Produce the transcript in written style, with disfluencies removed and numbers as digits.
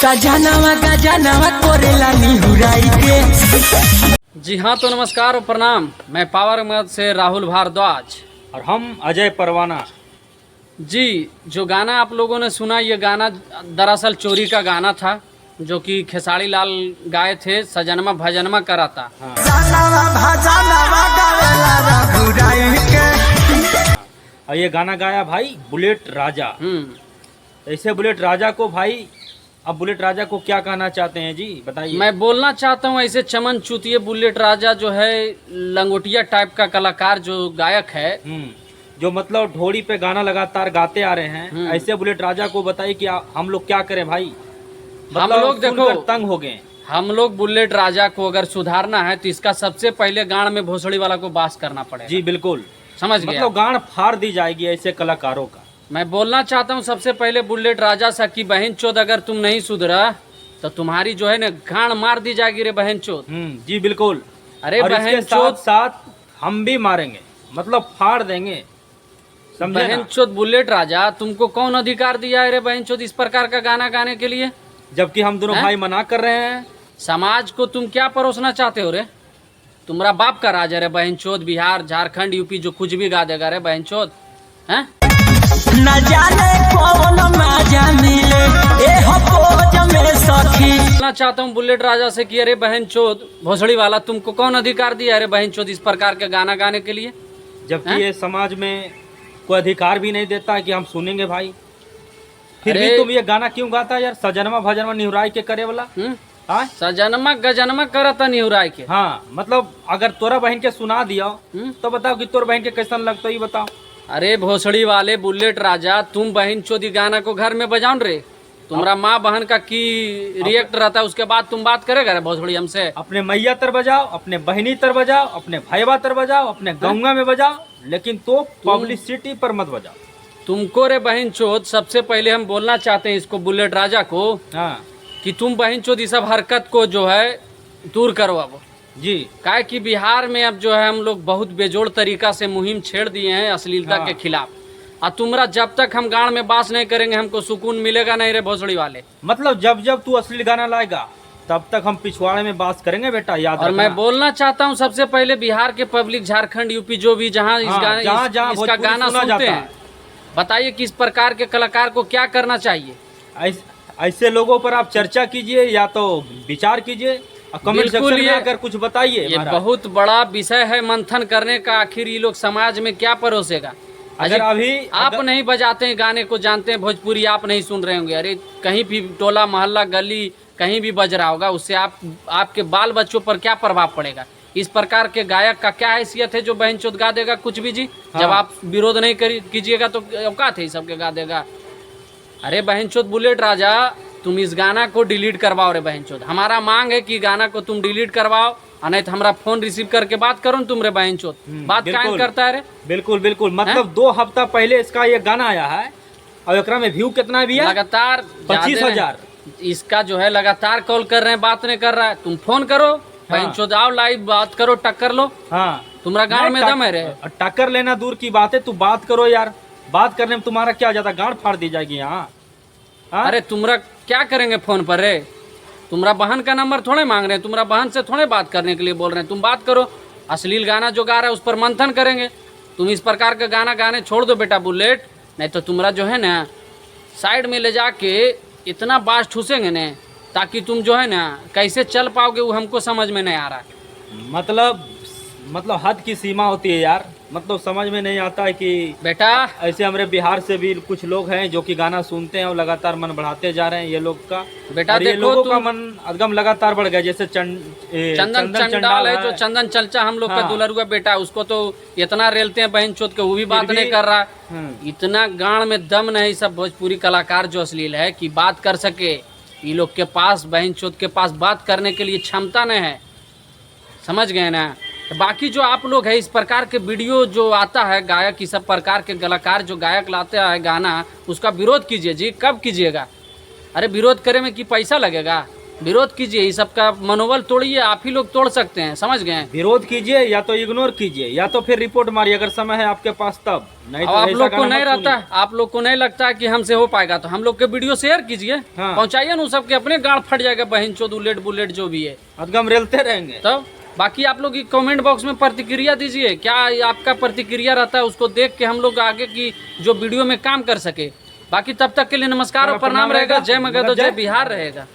सजनवा गजनवा कोरेला निहुराई के। जी हाँ, तो नमस्कार और प्रणाम। मैं पावर मद से राहुल भारद्वाज और हम अजय परवाना। जी, जो गाना आप लोगों ने सुना, ये गाना दरअसल चोरी का गाना था जो कि खेसारी लाल गाए थे। सजनमा भजनमा करा था। और ये गाना गाया भाई बुलेट राजा। ऐसे बुलेट राजा को भाई, अब बुलेट राजा को क्या कहना चाहते हैं जी, बताइए। मैं बोलना चाहता हूँ, ऐसे चमन चूतिए बुलेट राजा जो है लंगोटिया टाइप का कलाकार जो गायक है, जो मतलब ढोड़ी पे गाना लगातार गाते आ रहे हैं, ऐसे बुलेट राजा को बताइए कि हम लोग क्या करें भाई। हम लोग देखो तंग हो गए। हम लोग बुलेट राजा को अगर सुधारना है तो इसका सबसे पहले गाड़ में भोसड़ी वाला को बास करना पड़ेगा। जी बिल्कुल, समझ गए। मतलब गाड़ फाड़ दी जाएगी ऐसे कलाकारों का। मैं बोलना चाहता हूँ सबसे पहले बुलेट राजा सा कि बहन चोद, अगर तुम नहीं सुधरा तो तुम्हारी जो है ना गाड़ मार दी जाएगी रे बहन चोद। जी बिल्कुल। अरे बहन चोद साथ हम भी मारेंगे, मतलब फाड़ देंगे, समझे ना? बहन चोद बुलेट राजा, तुमको कौन अधिकार दिया है रे बहन चोद इस प्रकार का गाना गाने के लिए, जबकि हम दोनों भाई मना कर रहे हैं। समाज को तुम क्या परोसना चाहते हो रे? तुम्हारा बाप का राज है रे बहन चोद। बिहार, झारखंड, यूपी जो कुछ भी गा देगा रे बहन चोद। हैं? न जाने कौन मजा मिले ए हपोज में सखी। बोलना चाहता हूँ बुलेट राजा से कि अरे बहन चोद भोसड़ी वाला, तुमको कौन अधिकार दिया अरे बहन चोद इस प्रकार के गाना गाने के लिए? जबकि ये समाज में कोई अधिकार भी नहीं देता कि हम सुनेंगे भाई, फिर भी तुम ये गाना क्यों गाता यार? सजनमा भजनमा निहुराई के करे वाला। सजनमा गजनमा करता निहुराई के। हाँ, मतलब अगर तोरा बहन के सुना दिया तो बताओ कि तोर बहन के कैसा लगता है, बताओ। अरे भोसड़ी वाले बुलेट राजा, तुम बहन चोदी गाना को घर में बजाओ रे। तुम्हारा माँ बहन का की रिएक्ट रहता है, उसके बाद तुम बात करेगा रे भोसड़ी हमसे? अपने मैया तर बजाओ, अपने बहनी तर बजाओ, अपने भाईबा तर बजाओ, अपने गंगा में बजाओ, लेकिन तो पब्लिसिटी पर मत बजाओ। तुमको रे बहन चोद सबसे पहले हम बोलना चाहते हैं इसको बुलेट राजा को, हाँ, कि तुम बहन चोद इस सब हरकत को जो है दूर करवाओ जी। काहे कि बिहार में अब जो है हम लोग बहुत बेजोड़ तरीका से मुहिम छेड़ दिए हैं अश्लीलता के खिलाफ। और तुम्हारा जब तक हम गाड़ में बास नहीं करेंगे हमको सुकून मिलेगा नहीं रे भोसड़ी वाले। मतलब जब जब तू अश्लील गाना लाएगा तब तक हम पिछवाड़े में बास करेंगे बेटा, याद रखना। और मैं बोलना चाहता हूँ सबसे पहले बिहार के पब्लिक, झारखंड, यूपी जो भी जहाँ इसका गाना सुनते हैं, बताइए किस प्रकार के कलाकार को क्या करना चाहिए। ऐसे लोगों पर आप चर्चा कीजिए या तो विचार कीजिए, कमेंट सेक्शन में आकर कुछ बताइए। ये बहुत बड़ा विषय है मंथन करने का, आखिर ये लोग समाज में क्या परोसेगा। अगर अभी आप नहीं बजाते हैं गाने को, जानते हैं भोजपुरी आप नहीं सुन रहे होंगे, अरे कहीं भी टोला मोहल्ला गली कहीं भी बज रहा होगा, उससे आपके बाल बच्चों पर क्या प्रभाव पड़ेगा? इस प्रकार के गायक का क्या हैसियत है जो बहन चोद गा देगा कुछ भी जी? जब आप विरोध नहीं कीजिएगा तो औकात है सबके गा देगा। अरे बहन चोद बुलेट राजा, तुम इस गाना को डिलीट करवाओ रे बहन चोद। हमारा मांग है कि गाना को तुम डिलीट करवाओ, और नहीं तो हमारा फोन रिसीव करके बात करो तुम रे बहन चोद। बात कायम करता है रे? बिल्कुल बिल्कुल, मतलब 2 हफ्ता पहले इसका ये गाना आया है और एकरा में व्यू कितना भी है? लगातार 25,000। इसका जो है लगातार कॉल कर रहे हैं, बात नहीं कर रहा है। तुम फोन करो बहन चोद, आओ लाइव बात करो, टक्कर लो। हाँ, तुम्हारा गाँव में दम है रे? टक्कर लेना दूर की बात है, तू बात करो यार। बात करने में तुम्हारा क्या ज्यादा गांड फाड़ दी जाएगी यहाँ। अरे तुम्हारा क्या करेंगे फोन पर रे? तुम्हारा बहन का नंबर थोड़े मांग रहे हैं, तुम्हारा बहन से थोड़े बात करने के लिए बोल रहे हैं। तुम बात करो, अश्लील गाना जो गा रहा है उस पर मंथन करेंगे। तुम इस प्रकार का गाना गाने छोड़ दो बेटा बुलेट, नहीं तो तुम्हारा जो है ना साइड में ले जाके इतना बास ठूसेंगे ना, ताकि तुम जो है ना कैसे चल पाओगे वो हमको समझ में नहीं आ रहा है। मतलब हद की सीमा होती है यार, मतलब समझ में नहीं आता है कि बेटा ऐसे हमारे बिहार से भी कुछ लोग हैं जो कि गाना सुनते हैं और लगातार मन बढ़ाते जा रहे हैं ये लोग का। बेटा और ये देखो, लोगों का मन अदगम लगातार बढ़ गया। जैसे चंदन चंडाल है जो चंदन चलचा हम लोग का दुलरुआ बेटा, उसको तो इतना रेलते हैं बहन चोद के, वो भी बात नहीं कर रहा। इतना गाड़ में दम नहीं सब भोजपुरी कलाकार जो अश्लील है कि बात कर सके। ये लोग के पास, बहन चोद के पास बात करने के लिए क्षमता नहीं है, समझ गए ना? बाकी जो आप लोग है इस प्रकार के वीडियो जो आता है गायक, इस सब प्रकार के कलाकार जो गायक लाते हैं गाना, उसका विरोध कीजिए जी। कब कीजिएगा? अरे विरोध करे में कि पैसा लगेगा? विरोध कीजिए, इस सबका मनोबल तोड़िए, आप ही लोग तोड़ सकते हैं, समझ गए। विरोध कीजिए या तो इग्नोर कीजिए या तो फिर रिपोर्ट मारिए अगर समय है आपके पास तब, नहीं अब तो आप ऐसा लोग को गाना नहीं मत रहता, सुनिए। आप लोग को नहीं लगता है कि हमसे हो पाएगा तो हम लोग के वीडियो शेयर कीजिए, हाँ। पहुंचाइए ना, सबके अपने गांड फट जाएगा, बहन चोद उलेट बुलेट जो भी है। अदगम रेलते रहेंगे। तब बाकी आप लोग कमेंट बॉक्स में प्रतिक्रिया दीजिए, क्या आपका प्रतिक्रिया रहता है, उसको देख के हम लोग आगे की जो वीडियो में काम कर सके। बाकी तब तक के लिए नमस्कार और प्रणाम रहेगा। जय मगध, जय बिहार रहेगा।